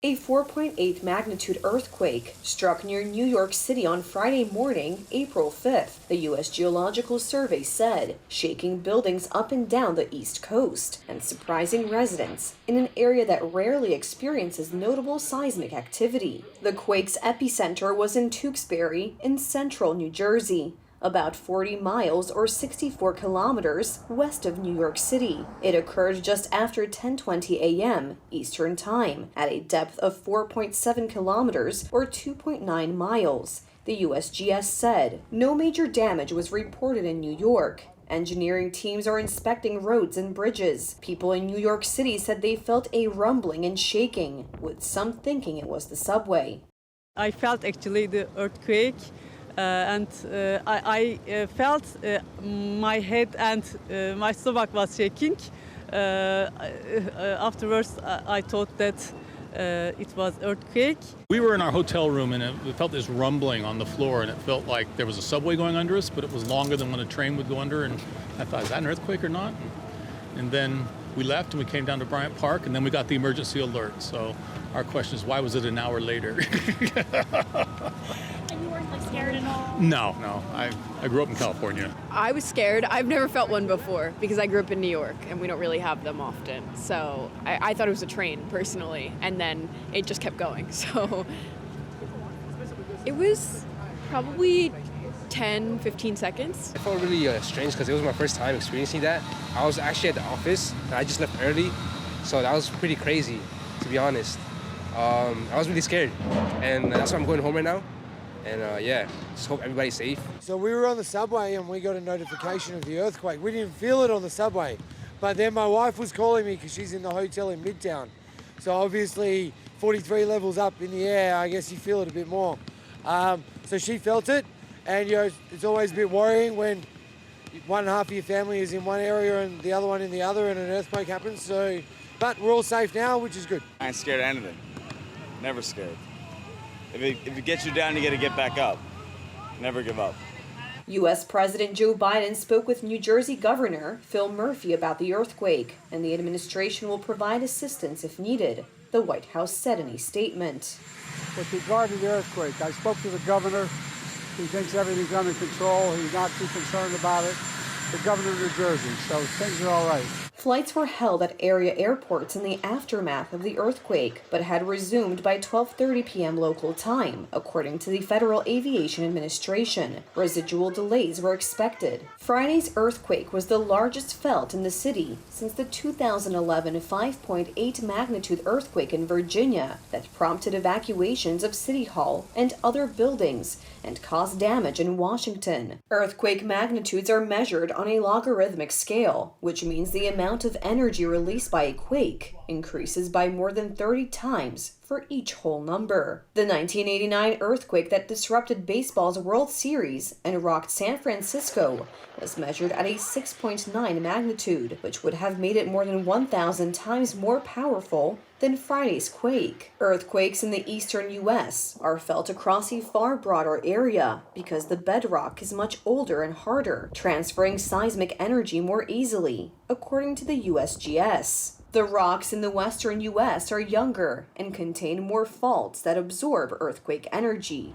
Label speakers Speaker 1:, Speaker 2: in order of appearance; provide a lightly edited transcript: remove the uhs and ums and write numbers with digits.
Speaker 1: A 4.8 magnitude earthquake struck near New York City on Friday morning, April 5th, the U.S. Geological Survey said, shaking buildings up and down the East Coast and surprising residents in an area that rarely experiences notable seismic activity. The quake's epicenter was in Tewksbury in central New Jersey, about 40 miles or 64 kilometers west of New York City. It occurred just after 10:20 a.m. Eastern Time at a depth of 4.7 kilometers or 2.9 miles. The USGS said no major damage was reported in New York. Engineering teams are inspecting roads and bridges. People in New York City said they felt a rumbling and shaking, with some thinking it was the subway.
Speaker 2: I felt actually the earthquake. I felt my head and my stomach was shaking. Afterwards, I thought that it was earthquake.
Speaker 3: We were in our hotel room and we felt this rumbling on the floor, and it felt like there was a subway going under us, but it was longer than when a train would go under. And I thought, is that an earthquake or not? And then we left and we came down to Bryant Park, and then we got the emergency alert. So our question is, why was it an hour later?
Speaker 4: And you weren't scared at all?
Speaker 3: No. I grew up in California.
Speaker 5: I was scared. I've never felt one before because I grew up in New York and we don't really have them often. So I thought it was a train personally, and then it just kept going. So it was probably 10, 15 seconds.
Speaker 6: I felt really strange because it was my first time experiencing that. I was actually at the office and I just left early. So that was pretty crazy, to be honest. I was really scared, and that's why I'm going home right now. And just hope everybody's safe.
Speaker 7: So we were on the subway and we got a notification of the earthquake. We didn't feel it on the subway, but then my wife was calling me because she's in the hotel in Midtown. So obviously 43 levels up in the air, I guess you feel it a bit more. So she felt it, and it's always a bit worrying when one half of your family is in one area and the other one in the other, and an earthquake happens. So, but we're all safe now, which is good.
Speaker 8: I ain't scared of anything. Never scared. If it gets you down, you got to get back up. Never give up.
Speaker 1: U.S. President Joe Biden spoke with New Jersey Governor Phil Murphy about the earthquake, and the administration will provide assistance if needed, the White House said in a statement.
Speaker 9: With regard to the earthquake, I spoke to the governor. He thinks everything's under control. He's not too concerned about it. The governor of New Jersey, so things are all right.
Speaker 1: Flights were held at area airports in the aftermath of the earthquake, but had resumed by 12:30 p.m. local time, according to the Federal Aviation Administration. Residual delays were expected. Friday's earthquake was the largest felt in the city since the 2011 5.8 magnitude earthquake in Virginia that prompted evacuations of City Hall and other buildings and caused damage in Washington. Earthquake magnitudes are measured on a logarithmic scale, which means the amount of energy released by a quake increases by more than 30 times for each whole number. The 1989 earthquake that disrupted baseball's World Series and rocked San Francisco was measured at a 6.9 magnitude, which would have made it more than 1,000 times more powerful than Friday's quake. Earthquakes in the eastern U.S. are felt across a far broader area because the bedrock is much older and harder, transferring seismic energy more easily, according to the USGS. The rocks in the western U.S. are younger and contain more faults that absorb earthquake energy.